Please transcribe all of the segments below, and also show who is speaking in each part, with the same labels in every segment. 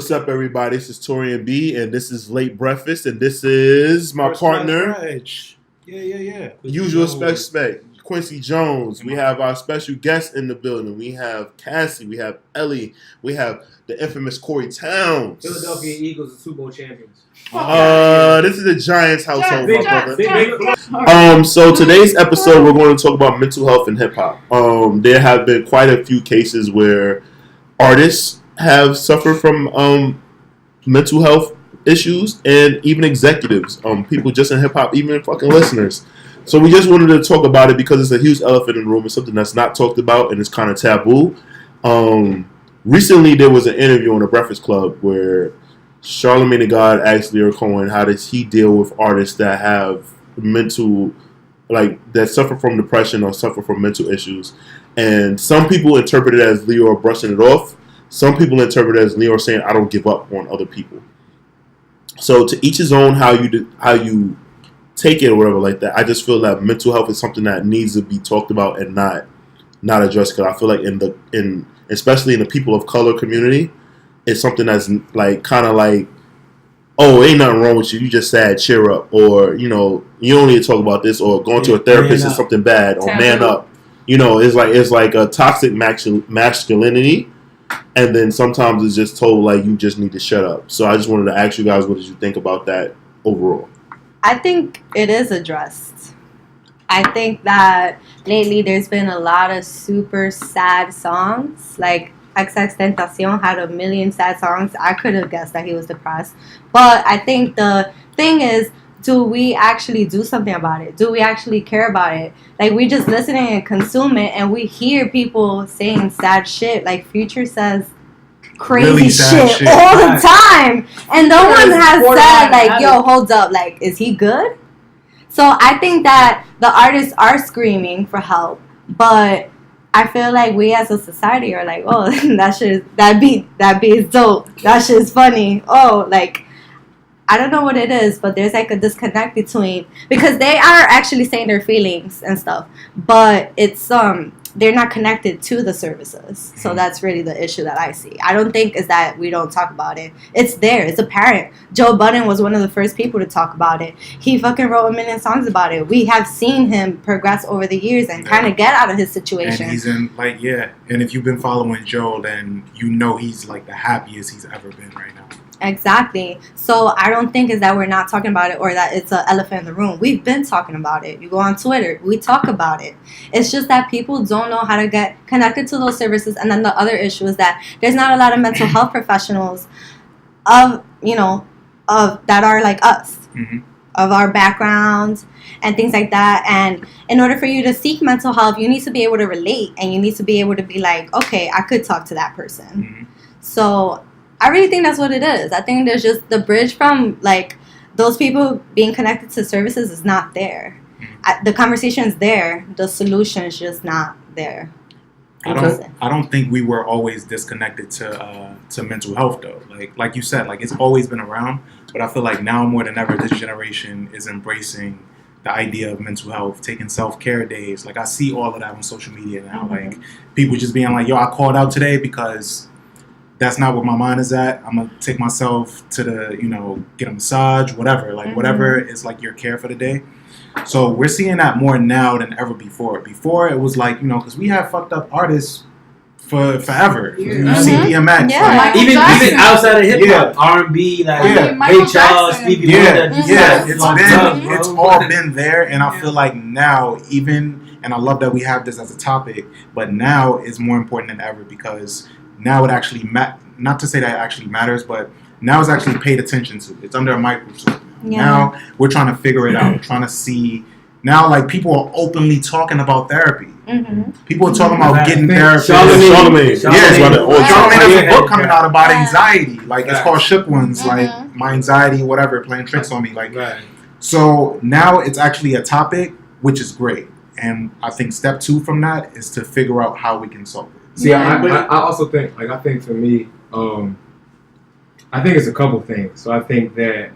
Speaker 1: What's up, everybody? This is Torian B, and this is Late Breakfast, and this is my partner.
Speaker 2: Yeah.
Speaker 1: Usual spec, Quincy Jones. We have our special guest in the building. We have Cassi. We have Ely. We have the infamous Cory Townes.
Speaker 3: Philadelphia Eagles are Super Bowl champions.
Speaker 1: This is the Giants household, my brother. So today's episode, we're going to talk about mental health in hip hop. There have been quite a few cases where artists have suffered from mental health issues, and even executives, people just in hip hop, even fucking listeners. So we just wanted to talk about it because it's a huge elephant in the room. It's something that's not talked about, and it's kind of taboo. Recently, there was an interview on the Breakfast Club where Charlamagne the God asked Lil Cohen how does he deal with artists that have mental, that suffer from depression or suffer from mental issues. And some people interpret it as Lil brushing it off. Some people interpret it as Lil saying, I don't give up on other people. So to each his own how you take it or whatever like that. I just feel that mental health is something that needs to be talked about and not addressed. Because I feel like especially in the people of color community, it's something that's oh, ain't nothing wrong with you. You just sad, cheer up. Or, you don't need to talk about this, or going to a therapist is something bad, or man up. It's like a toxic masculinity. And then sometimes it's just told you just need to shut up. So I just wanted to ask you guys, what did you think about that overall?
Speaker 4: I think it is addressed. I think that lately there's been a lot of super sad songs. Like XXXtentacion had 1 million sad songs. I could have guessed that he was depressed. But I think the thing is, do we actually do something about it? Do we actually care about it? We just listening and consume it, and we hear people saying sad shit. Future says crazy
Speaker 2: really
Speaker 4: shit all the time. And no one has said, yo, hold up, is he good? So I think that the artists are screaming for help, but I feel like we as a society are oh, that beat is dope. That shit is funny. Oh, I don't know what it is, but there's a disconnect between, because they are actually saying their feelings and stuff, but it's they're not connected to the services. So that's really the issue that I see. I don't think is that we don't talk about it. It's there. It's apparent. Joe Budden was one of the first people to talk about it. He fucking wrote 1 million songs about it. We have seen him progress over the years and kind of get out of his situation.
Speaker 2: And he's in and if you've been following Joe, then he's the happiest he's ever been right now.
Speaker 4: Exactly. So I don't think is that we're not talking about it, or that it's an elephant in the room. We've been talking about it. You go on Twitter, we talk about it. It's just that people don't know how to get connected to those services. And then the other issue is that there's not a lot of mental health professionals that are like us, of our backgrounds and things like that. And in order for you to seek mental health, you need to be able to relate, and you need to be able to be okay, I could talk to that person. So I really think that's what it is. I think there's just the bridge from those people being connected to services is not there. The conversation is there. The solution is just not there.
Speaker 2: I don't think we were always disconnected to mental health though. Like you said, it's always been around. But I feel like now more than ever, this generation is embracing the idea of mental health, taking self-care days. I see all of that on social media now. People just being yo, I called out today because that's not where my mind is at. I'm going to take myself to get a massage, whatever. Whatever is your care for the day. So we're seeing that more now than ever before. Before it was because we have fucked up artists for forever. You see DMX.
Speaker 4: Yeah.
Speaker 3: Even outside of hip hop, R&B, Ray Charles, Stevie Wonder.
Speaker 2: It's all been there. And I feel like now and I love that we have this as a topic, but now it's more important than ever, because now it actually not to say that it actually matters, but now it's actually paid attention to. It's under a microscope. Yeah. Now we're trying to figure it out. We're trying to see. Now, people are openly talking about therapy. People are talking about getting therapy. Charlamagne. Charlamagne has a book coming out about anxiety. It's called Shook Ones. My anxiety, whatever, playing tricks on me. So now it's actually a topic, which is great. And I think step 2 from that is to figure out how we can solve it.
Speaker 5: See, I also think, I think for me, I think it's a couple things. So I think that,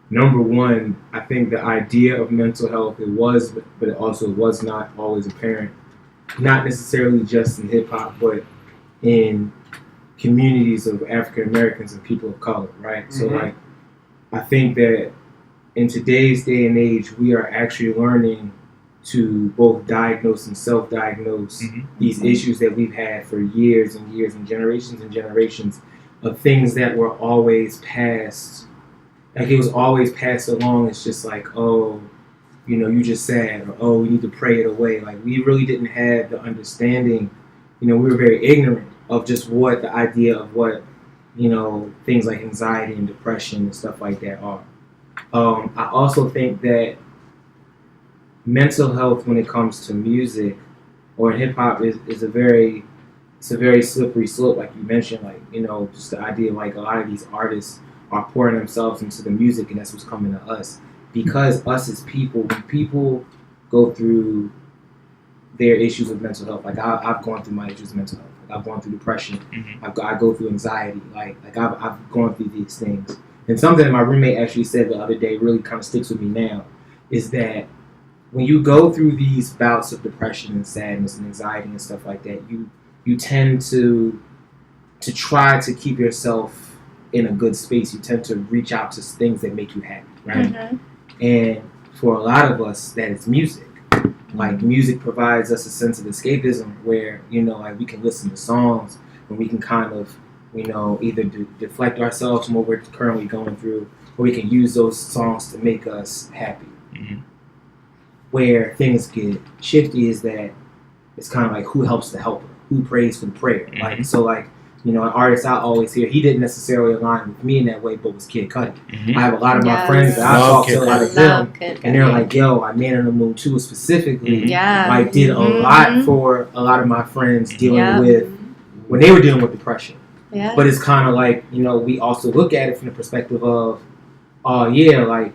Speaker 5: number one, I think the idea of mental health, it was, but it also was not always apparent. Not necessarily just in hip hop, but in communities of African Americans and people of color, right? So like, I think that in today's day and age, we are actually learning to both diagnose and self-diagnose these issues that we've had for years and years and generations of things that were always passed. Like it was always passed along. It's just like, oh, you know, you just sad, or oh, we need to pray it away. Like we really didn't have the understanding. You know, we were very ignorant of just what the idea of what, you know, things like anxiety and depression and stuff like that are. I also think that mental health, when it comes to music or hip hop, is a very slippery slope, like you mentioned. Like, you know, just the idea of like a lot of these artists are pouring themselves into the music, and that's what's coming to us. Because us as people, when people go through their issues of mental health, like I've gone through my issues of mental health. Like I've gone through depression. I go through anxiety. Like I've gone through these things. And something that my roommate actually said the other day really kind of sticks with me now is that when you go through these bouts of depression and sadness and anxiety and stuff like that, you tend to try to keep yourself in a good space. You tend to reach out to things that make you happy, right? And for a lot of us, that is music. Like music provides us a sense of escapism where, you know, like we can listen to songs and we can kind of, you know, either deflect ourselves from what we're currently going through, or we can use those songs to make us happy. Where things get shifty is that it's kind of like who helps the helper, who prays for the prayer. Like, so like, you know, an artist I always hear, he didn't necessarily align with me in that way, but was Kid Cudi. I have a lot of my friends that I talk to out of them, and they're like, yo, like Man in the Moon 2 specifically, like did a lot for a lot of my friends dealing with, when they were dealing with depression. But it's kind of like, you know, we also look at it from the perspective of, oh yeah, like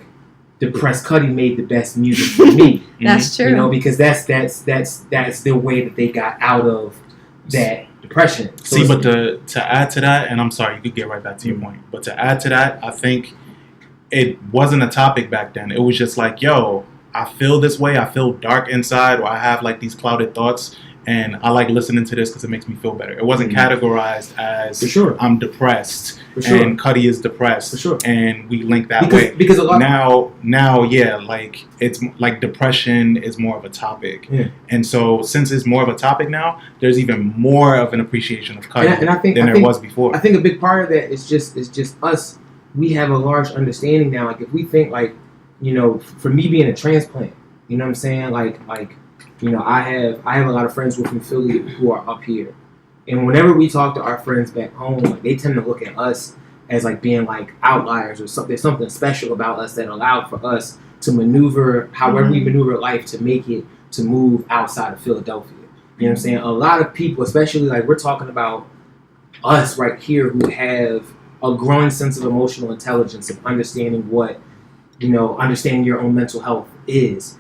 Speaker 5: depressed Cudi made the best music for me.
Speaker 4: That's true.
Speaker 5: You know, because that's the way that they got out of that depression. So
Speaker 2: see, but to add to that, and I'm sorry, you could get right back to your point, but to add to that, I think it wasn't a topic back then. It was just like, yo, I feel this way, I feel dark inside, or I have like these clouded thoughts, and I like listening to this because it makes me feel better. It wasn't categorized as I'm depressed and Cudi is depressed, and we link that way. Because a lot now, yeah, like it's like depression is more of a topic, and so since it's more of a topic now, there's even more of an appreciation of Cudi than there was before. I
Speaker 5: think a big part of that is just us. We have a large understanding now. Like if we think like, you know, for me being a transplant, you know what I'm saying, like. You know, I have a lot of friends who are from Philly who are up here, and whenever we talk to our friends back home, like they tend to look at us as like being like outliers or something. There's something special about us that allowed for us to maneuver however we maneuver life to make it to move outside of Philadelphia. You know what I'm saying? A lot of people, especially like we're talking about us right here, who have a growing sense of emotional intelligence of understanding what, you know, understanding your own mental health is.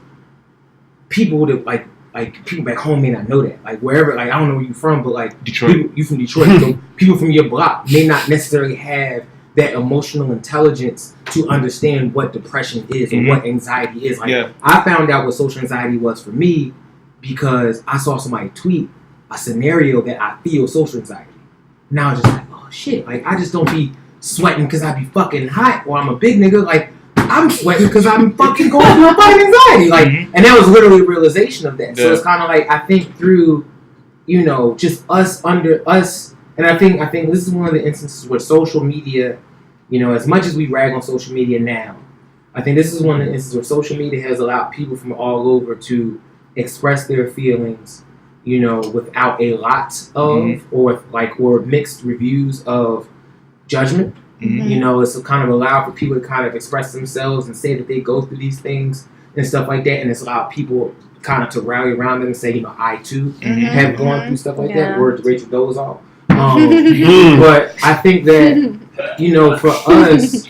Speaker 5: People that like people back home may not know that. Like wherever, like I don't know where you're from, but like Detroit, you from Detroit, so people from your block may not necessarily have that emotional intelligence to understand what depression is or what anxiety is. Like I found out what social anxiety was for me because I saw somebody tweet a scenario that I feel social anxiety. Now I'm just like, oh shit, like I just don't be sweating because I be fucking hot or I'm a big nigga. Like I'm sweating because I'm fucking going through a fucking anxiety. Like, and that was literally a realization of that. So it's kind of like, I think through, you know, just us under us. And I think this is one of the instances where social media, you know, as much as we rag on social media now, I think this is one of the instances where social media has allowed people from all over to express their feelings, you know, without a lot of, or mixed reviews of judgment. You know, it's kind of allowed for people to kind of express themselves and say that they go through these things and stuff like that. And it's allowed people kind of to rally around them and say, you know, I too have gone through stuff like that. Word to Rachel Dolezal. But I think that, you know, for us,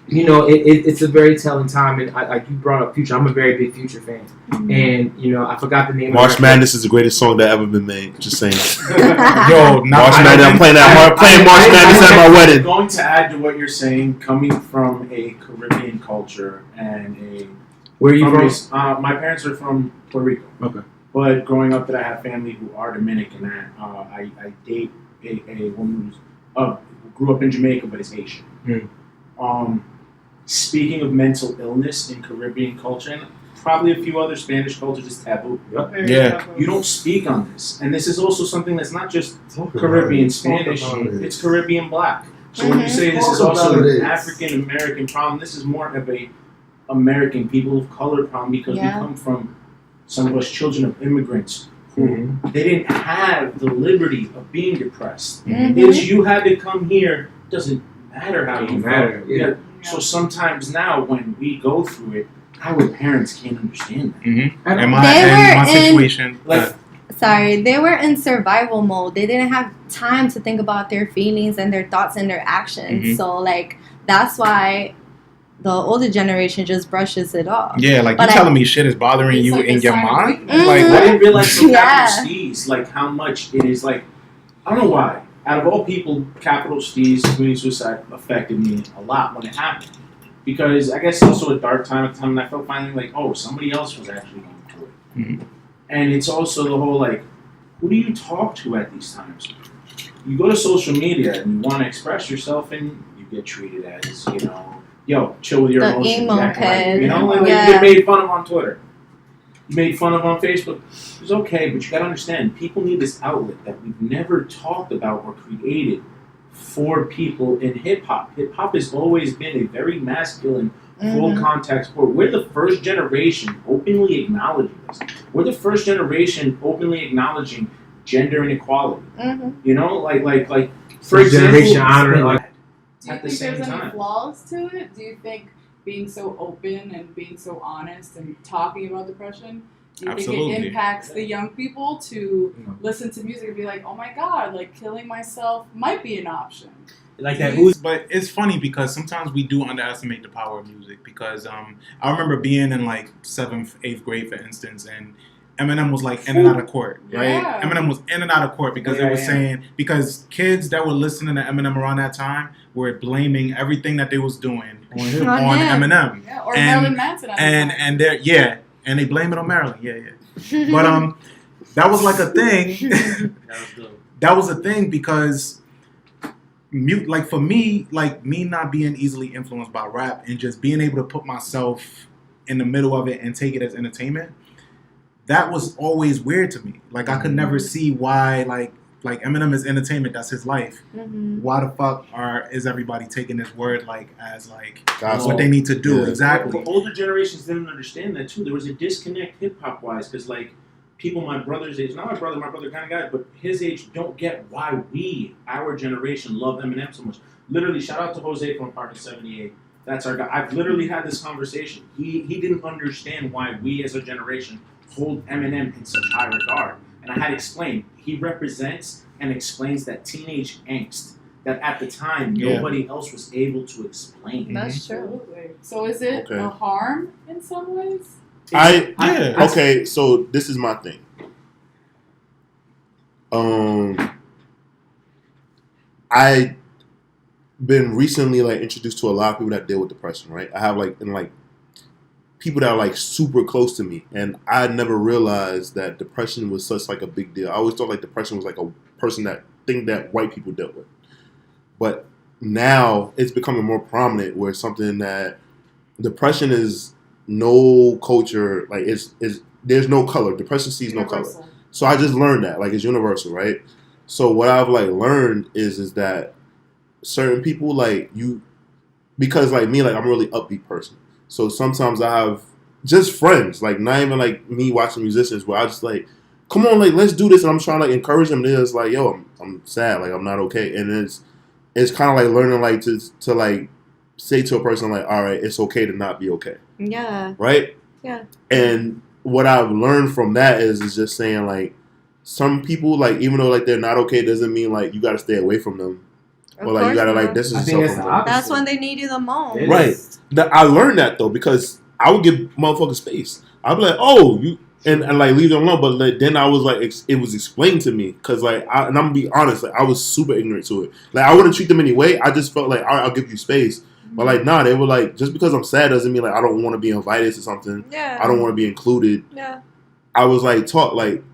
Speaker 5: you know, it's a very telling time. And like you brought up Future. I'm a very big Future fan. And, you know, I forgot the name
Speaker 1: March Madness is the greatest song that ever been made. Just saying.
Speaker 2: Yo,
Speaker 1: March Madness. I'm playing March Madness at my wedding.
Speaker 6: I'm going to add to what you're saying, coming from a Caribbean culture and a...
Speaker 5: Where are you from?
Speaker 6: My parents are from Puerto Rico.
Speaker 5: Okay.
Speaker 6: But growing up, that I have family who are Dominican. I date a woman who grew up in Jamaica but is Haitian. Speaking of mental illness in Caribbean culture, and probably a few other Spanish cultures, is taboo.
Speaker 2: Yeah.
Speaker 6: You don't speak on this. And this is also something that's not just Caribbean Spanish, it's Caribbean Black. So when you say this is also an African American problem, this is more of a American people of color problem because we come from some of us children of immigrants who they didn't have the liberty of being depressed. It's you had to come here, doesn't matter how you felt. Yeah. So sometimes now when we go through it, our parents can't understand that.
Speaker 2: And my situation,
Speaker 4: they were in survival mode. They didn't have time to think about their feelings and their thoughts and their actions. So like that's why the older generation just brushes it off. Yeah,
Speaker 2: like you telling me shit is bothering you in your mind?
Speaker 6: Like I didn't realize the capital C's, like how much it is. Like I don't know why. Out of all people, capital C's, community suicide affected me a lot when it happened. Because I guess also a dark time at the time, and I felt finally like, oh, somebody else was actually going through it. And it's also the whole like, who do you talk to at these times? You go to social media and you want to express yourself, and you get treated as, you know, yo, chill with your emotions.
Speaker 4: Emo kid.
Speaker 6: You know, like you get made fun of on Twitter. You made fun of on Facebook. It's okay, but you gotta understand, people need this outlet that we've never talked about or created for people in hip hop. Hip hop has always been a very masculine, full contact sport. We're the first generation openly acknowledging this. We're the first generation openly acknowledging gender inequality. You know, like for example,
Speaker 3: generation honoring like.
Speaker 7: Do you think there's any flaws to it? Do you think being so open and being so honest and talking about depression, do you think it impacts the young people to listen to music and be like, oh my god, like killing myself might be an option?
Speaker 3: Like that.
Speaker 2: But it's funny because sometimes we do underestimate the power of music because I remember being in like 7th, 8th grade, for instance, and Eminem was like in and out of court, right? Yeah. Eminem was in and out of court because it was saying, because kids that were listening to Eminem around that time were blaming everything that they was doing on Eminem.
Speaker 7: Yeah, or Marilyn Manson.
Speaker 2: And they blame it on Marilyn. But that was like a thing. That was a thing because like for me, like me not being easily influenced by rap and just being able to put myself in the middle of it and take it as entertainment, that was always weird to me. Like I could never see why like Eminem is entertainment, that's his life. Why the fuck is everybody taking this word like as like what they need to do? Yeah. Exactly.
Speaker 6: But older generations didn't understand that too. There was a disconnect hip hop wise because like people my brother's age, not my brother kind of guy, but his age don't get why our generation, love Eminem so much. Literally, shout out to Jose from Park 78. That's our guy. I've literally had this conversation. He didn't understand why we as a generation hold Eminem in such high regard. And I had explained, he represents and explains that teenage angst that at the time nobody else was able to explain.
Speaker 7: That's true. So is it a harm in some ways?
Speaker 1: Okay, so this is my thing. I been recently like introduced to a lot of people that deal with depression, right? I have people that are like super close to me, and I never realized that depression was such like a big deal. I always thought like depression was like a thing that white people dealt with, but now it's becoming more prominent where it's something that depression is no culture, like it's there's no color. Depression sees no color. So I just learned that like it's universal, right? So what I've like learned is that certain people like you, because like me, like I'm a really upbeat person. So sometimes I have just friends, like not even like me watching musicians, where I just like, come on, like let's do this, and I'm trying to like encourage them. And it's like, yo, I'm sad, like I'm not okay, and it's kind of like learning like to like say to a person like, all right, it's okay to not be okay.
Speaker 4: Yeah.
Speaker 1: Right.
Speaker 4: Yeah.
Speaker 1: And what I've learned from that is just saying like, some people like even though like they're not okay, doesn't mean like you got to stay away from them. Or like you gotta like distance yourself from them.
Speaker 4: That's when they need you the most.
Speaker 1: Right. I learned that though because I would give motherfuckers space. I'd be like, oh, you and like leave them alone. But like, then I was like, it was explained to me because like, and I'm gonna be honest, like I was super ignorant to it. Like I wouldn't treat them anyway. I just felt like, all right, I'll give you space. But like, nah, they were like, just because I'm sad doesn't mean like I don't want to be invited to something.
Speaker 4: Yeah.
Speaker 1: I don't want to be included.
Speaker 4: Yeah.
Speaker 1: I was like taught like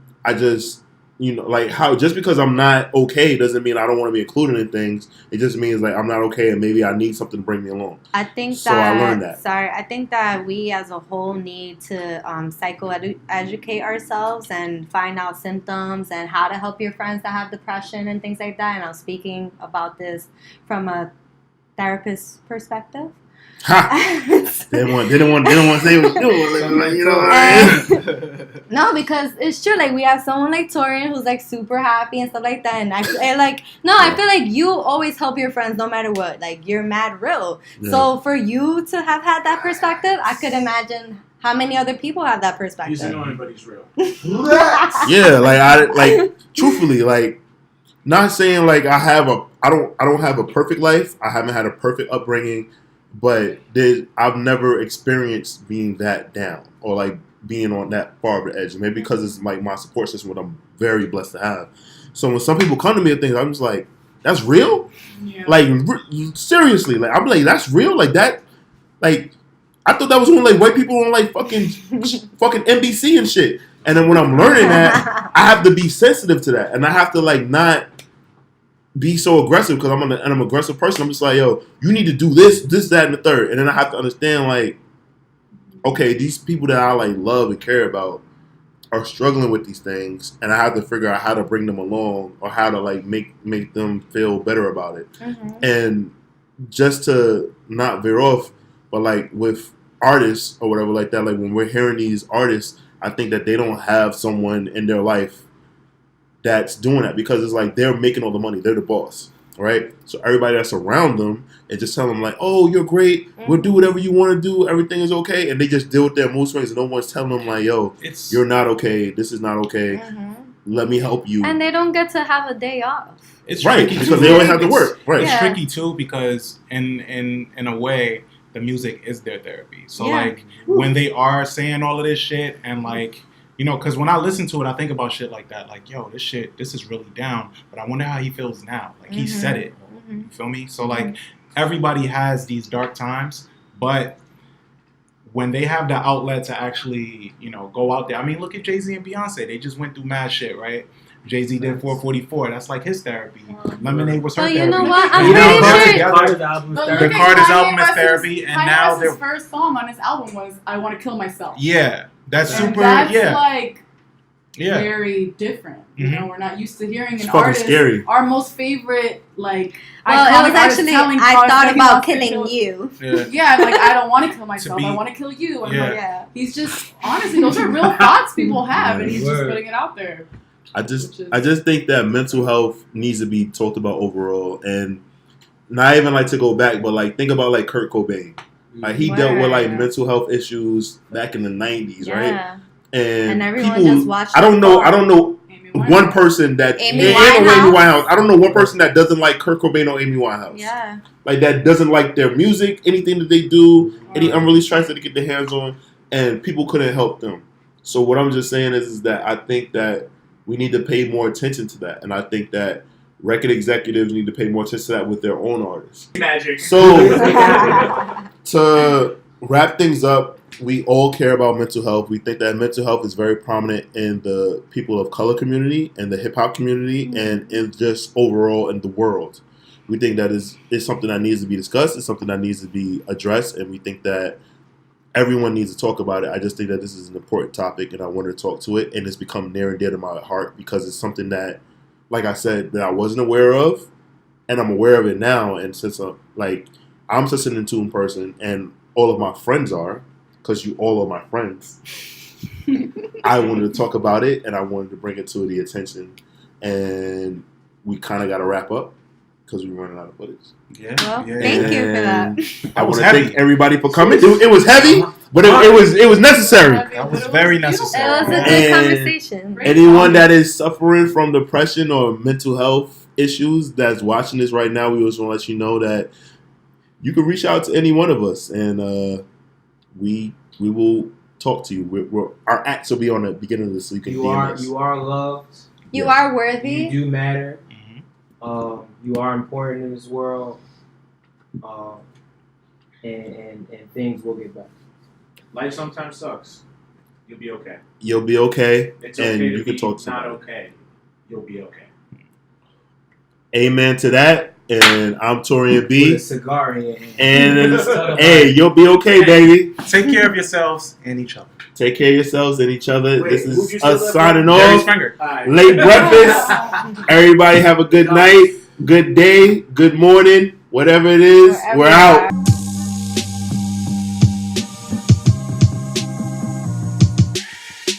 Speaker 1: you know, like how just because I'm not okay doesn't mean I don't want to be included in things. It just means like I'm not okay and maybe I need something to bring me along.
Speaker 4: I think
Speaker 1: so I learned that.
Speaker 4: I think that we as a whole need to psychoeducate ourselves and find out symptoms and how to help your friends that have depression and things like that. And I'm speaking about this from a therapist perspective.
Speaker 1: Ha! didn't want to say it was doing, you know.
Speaker 4: No, because it's true. Like we have someone like Torian who's like super happy and stuff like that, and I feel like you always help your friends no matter what. Like you're mad real. Yeah. So for you to have had that perspective, I could imagine how many other people have that perspective.
Speaker 6: He's annoying, but he's real.
Speaker 1: Yeah, truthfully, like not saying like I don't have a perfect life. I haven't had a perfect upbringing. But I've never experienced being that down or like being on that far of the edge. Maybe because it's like my support system, what I'm very blessed to have. So when some people come to me and things, I'm just like, "That's real." Yeah. Like seriously, like I'm like, "That's real." Like that, like I thought that was only like white people on like fucking NBC and shit. And then when I'm learning that, I have to be sensitive to that, and I have to like not be so aggressive because I'm an aggressive person. I'm just like, yo, you need to do this, that, and the third. And then I have to understand, like, okay, these people that I like love and care about are struggling with these things, and I have to figure out how to bring them along or how to like make them feel better about it. Mm-hmm. And just to not veer off, but like with artists or whatever like that, like when we're hearing these artists, I think that they don't have someone in their life that's doing that because it's like they're making all the money. They're the boss, right? So everybody that's around them and just tell them like, oh, you're great. Mm-hmm. We'll do whatever you want to do. Everything is okay. And they just deal with their mood swings and no one's telling them like, yo, you're not okay. This is not okay. Mm-hmm. Let me help you.
Speaker 4: And they don't get to have a day off.
Speaker 2: It's
Speaker 1: right because they always have to work. Right.
Speaker 2: It's tricky too because in a way the music is their therapy. So like when they are saying all of this shit and like, you know, because when I listen to it, I think about shit like that. Like, yo, this is really down. But I wonder how he feels now. Like, he said it. Mm-hmm. You feel me? So, like, everybody has these dark times. But when they have the outlet to actually, you know, go out there. I mean, look at Jay-Z and Beyonce. They just went through mad shit, right? Jay-Z did 444. That's like his therapy. Lemonade was her therapy.
Speaker 4: You know what? I'm
Speaker 2: pretty sure. The Carter's album is therapy. And now
Speaker 7: his first song on his album was I Want to Kill Myself.
Speaker 2: Yeah. That's
Speaker 7: and
Speaker 2: super,
Speaker 7: that's like very different. You know, we're not used to hearing an artist.
Speaker 1: Scary.
Speaker 7: Our most favorite, like,
Speaker 4: well, it was actually, I thought about killing you.
Speaker 7: Yeah, like, I don't want to kill myself. I want to kill you. And like, he's just, honestly, those are real thoughts people have, and he's just putting it out there.
Speaker 1: I just think that mental health needs to be talked about overall, and not even like to go back, but like think about like Kurt Cobain. Like he dealt with like mental health issues back in the 90s, right? And
Speaker 4: everyone
Speaker 1: people,
Speaker 4: just watched.
Speaker 1: I don't know one person that
Speaker 4: Amy Winehouse.
Speaker 1: I don't know one person that doesn't like Kurt Cobain or Amy Winehouse.
Speaker 4: Yeah.
Speaker 1: Like that doesn't like their music, anything that they do, any unreleased tracks that they get their hands on, and people couldn't help them. So what I'm just saying is that I think that we need to pay more attention to that, and I think that record executives need to pay more attention to that with their own artists.
Speaker 6: Magic.
Speaker 1: So, to wrap things up, we all care about mental health. We think that mental health is very prominent in the people of color community, and the hip hop community, and in just overall in the world. We think that is something that needs to be discussed. It's something that needs to be addressed, and we think that everyone needs to talk about it. I just think that this is an important topic, and I wanted to talk to it, and it's become near and dear to my heart because it's something that, like I said, that I wasn't aware of, and I'm aware of it now. And since I'm such an in tune person, and all of my friends are, because you all are my friends, I wanted to talk about it, and I wanted to bring it to the attention. And we kind of got to wrap up because we're running out of footage.
Speaker 4: Thank you for that.
Speaker 1: I want to thank everybody for coming. It was heavy, but it was necessary.
Speaker 2: That was very necessary.
Speaker 4: It was a good conversation.
Speaker 1: Anyone that is suffering from depression or mental health issues that's watching this right now, we just want to let you know that you can reach out to any one of us, and we will talk to you. Our acts will be on the beginning of this, so you can DM us.
Speaker 3: You are loved.
Speaker 4: You are worthy.
Speaker 3: You do matter. You are important in this world, and things will get better.
Speaker 6: Life sometimes sucks. You'll be okay.
Speaker 1: You'll be okay,
Speaker 6: It's
Speaker 1: and
Speaker 6: okay
Speaker 1: you can talk to
Speaker 6: not
Speaker 1: somebody.
Speaker 6: Okay.
Speaker 1: Amen to that. And I'm Torian B.
Speaker 3: With a cigar in your hand.
Speaker 1: And hey, you'll be okay, baby.
Speaker 2: Take care of yourselves and each other.
Speaker 1: Take care of yourselves and each other.
Speaker 6: Wait,
Speaker 1: this is us signing
Speaker 2: Jerry
Speaker 1: off.
Speaker 2: Springer.
Speaker 1: Late breakfast. Everybody have a good night, good day, good morning, whatever it is. We're out.